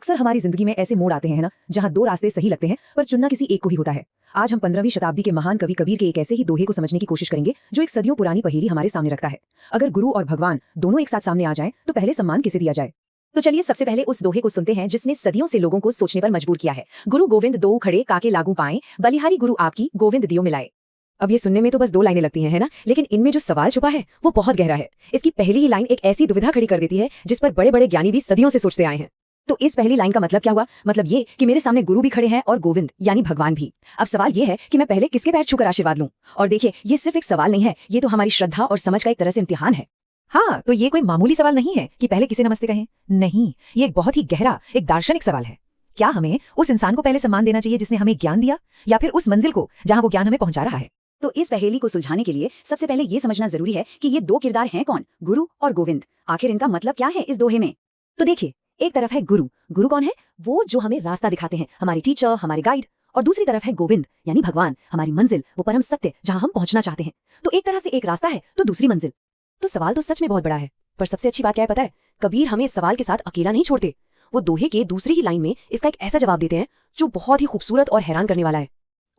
अक्सर हमारी जिंदगी में ऐसे मोड़ आते हैं ना, जहां दो रास्ते सही लगते हैं पर चुनना किसी एक को ही होता है। आज हम 15वीं शताब्दी के महान कवि कबीर के एक ऐसे ही दोहे को समझने की कोशिश करेंगे जो एक सदियों पुरानी पहेली हमारे सामने रखता है। अगर गुरु और भगवान दोनों एक साथ सामने आ जाएं, तो पहले सम्मान किसे दिया जाए? तो चलिए सबसे पहले उस दोहे को सुनते हैं जिसने सदियों से लोगों को सोचने पर मजबूर किया है। गुरु गोविंद दो खड़े काके लागू पाएं, बलिहारी गुरु आपकी गोविंद दियो मिलाए। अब ये सुनने में तो बस दो लाइनें लगती हैं, है ना? लेकिन इनमें जो सवाल छुपा है वो बहुत गहरा है। इसकी पहली ही लाइन एक ऐसी दुविधा खड़ी कर देती है जिस पर बड़े बड़े ज्ञानी भी सदियों से सोचते आए हैं। तो इस पहली लाइन का मतलब क्या हुआ? मतलब ये कि मेरे सामने गुरु भी खड़े हैं और गोविंद यानी भगवान भी। अब सवाल ये है कि मैं पहले किसके पैर छूकर आशीर्वाद लूं? और देखिए, ये सिर्फ एक सवाल नहीं है, ये तो हमारी श्रद्धा और समझ का एक तरह से इम्तिहान है। हाँ, तो ये कोई मामूली सवाल नहीं है कि पहले किसे नमस्ते कहें। नहीं, ये एक बहुत ही गहरा, एक दार्शनिक सवाल है। क्या हमें उस इंसान को पहले सम्मान देना चाहिए जिसने हमें ज्ञान दिया, या फिर उस मंजिल को जहां वो ज्ञान हमें पहुंचा रहा है? तो इस पहेली को सुलझाने के लिए सबसे पहले ये समझना जरूरी है कि ये दो किरदार हैं कौन, गुरु और गोविंद। आखिर इनका मतलब क्या है इस दोहे में? तो देखिए, एक तरफ है गुरु। गुरु कौन है? वो जो हमें रास्ता दिखाते हैं, हमारी टीचर, हमारे गाइड। और दूसरी तरफ है गोविंद यानी भगवान, हमारी मंजिल, वो परम सत्य जहां हम पहुंचना चाहते हैं। तो एक तरह से एक रास्ता है तो दूसरी मंजिल। तो सवाल तो सच में बहुत बड़ा है, पर सबसे अच्छी बात क्या है पता है? कबीर हमें इस सवाल के साथ अकेला नहीं छोड़ते। वो दोहे के दूसरी ही लाइन में इसका एक ऐसा जवाब देते हैं जो बहुत ही खूबसूरत और हैरान करने वाला है।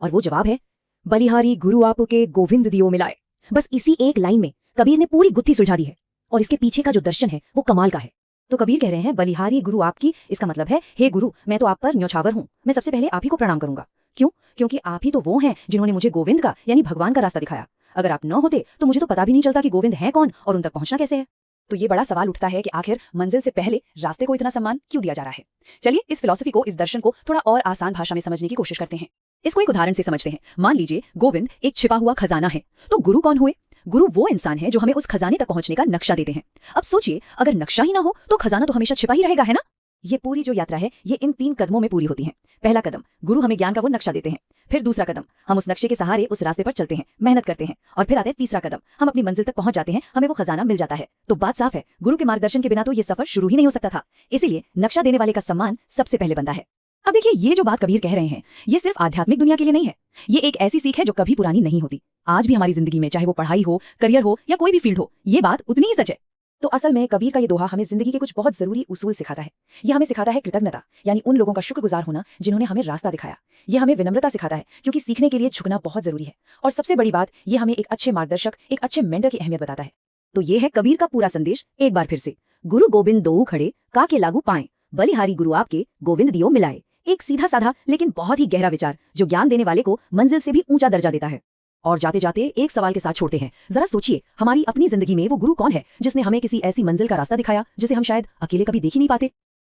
और वो जवाब है, बलिहारी गुरु आपके गोविंद दियो मिलाए। बस इसी एक लाइन में कबीर ने पूरी गुत्थी सुलझा दी है। और इसके पीछे का जो दर्शन है वो कमाल का है। तो कबीर कह रहे हैं, बलिहारी गुरु आपकी, इसका मतलब है, हे गुरु, मैं तो आप पर न्यौछावर हूं। मैं सबसे पहले आप ही को प्रणाम करूंगा। क्यों? क्योंकि आप ही तो वो हैं जिन्होंने मुझे गोविंद का यानी भगवान का रास्ता दिखाया। अगर आप न होते तो मुझे तो पता भी नहीं चलता कि गोविंद है कौन और उन तक पहुंचना कैसे है। तो ये बड़ा सवाल उठता है कि आखिर मंजिल से पहले रास्ते को इतना सम्मान क्यों दिया जा रहा है? चलिए इस फिलॉसफी को, इस दर्शन को थोड़ा और आसान भाषा में समझने की कोशिश करते हैं। इसको एक उदाहरण से समझते हैं। मान लीजिए गोविंद एक छिपा हुआ खजाना है, तो गुरु कौन हुए? गुरु वो इंसान है जो हमें उस खजाने तक पहुंचने का नक्शा देते हैं। अब सोचिए, अगर नक्शा ही ना हो तो खजाना तो हमेशा छिपा ही रहेगा, है ना? ये पूरी जो यात्रा है ये इन 3 कदमों में पूरी होती है। पहला कदम, गुरु हमें ज्ञान का वो नक्शा देते हैं। फिर दूसरा कदम, हम उस नक्शे के सहारे उस रास्ते पर चलते हैं, मेहनत करते हैं। और फिर आता है तीसरा कदम, हम अपनी मंजिल तक पहुंच जाते हैं, हमें वो खजाना मिल जाता है। तो बात साफ है, गुरु के मार्गदर्शन के बिना तो ये सफर शुरू ही नहीं हो सकता था। इसीलिए नक्शा देने वाले का सम्मान सबसे पहले बनता है। अब देखिए, ये जो बात कबीर कह रहे हैं ये सिर्फ आध्यात्मिक दुनिया के लिए नहीं है। ये एक ऐसी सीख है जो कभी पुरानी नहीं होती। आज भी हमारी जिंदगी में, चाहे वो पढ़ाई हो, करियर हो या कोई भी फील्ड हो, ये बात उतनी ही सच है। तो असल में कबीर का ये दोहा हमें जिंदगी के कुछ बहुत जरूरी उसूल सिखाता है। ये हमें सिखाता है कृतज्ञता, यानी उन लोगों का शुक्रगुजार होना जिन्होंने हमें रास्ता दिखाया। ये हमें विनम्रता सिखाता है, क्योंकि सीखने के लिए झुकना बहुत जरूरी है। और सबसे बड़ी बात, ये हमें एक अच्छे मार्गदर्शक, एक अच्छे मेंटर की अहमियत बताता है। तो ये है कबीर का पूरा संदेश। एक बार फिर से, गुरु गोविंद दो खड़े काके लागू पाएं, बलिहारी गुरु आपके गोविंद दियो मिलाए। एक सीधा साधा लेकिन बहुत ही गहरा विचार जो ज्ञान देने वाले को मंजिल से भी ऊंचा दर्जा देता है। और जाते जाते एक सवाल के साथ छोड़ते हैं। जरा सोचिए, हमारी अपनी जिंदगी में वो गुरु कौन है जिसने हमें किसी ऐसी मंजिल का रास्ता दिखाया जिसे हम शायद अकेले कभी देख ही नहीं पाते।